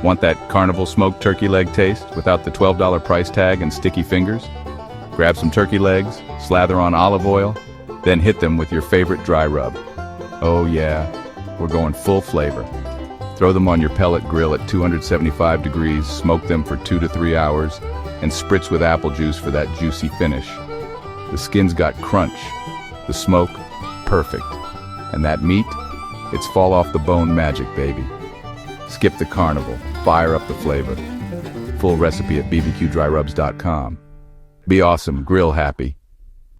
Want that carnival smoked turkey leg taste without the $12 price tag and sticky fingers? Grab some turkey legs, slather on olive oil, then hit them with your favorite dry rub. Oh yeah, we're going full flavor. Throw them on your pellet grill at 275 degrees, smoke them for 2 to 3 hours, and spritz with apple juice for that juicy finish. The skin's got crunch, the smoke, perfect. And that meat, it's fall off the bone magic, baby. Skip the carnival, fire up the flavor. Full recipe at bbqdryrubs.com. Be awesome, grill happy.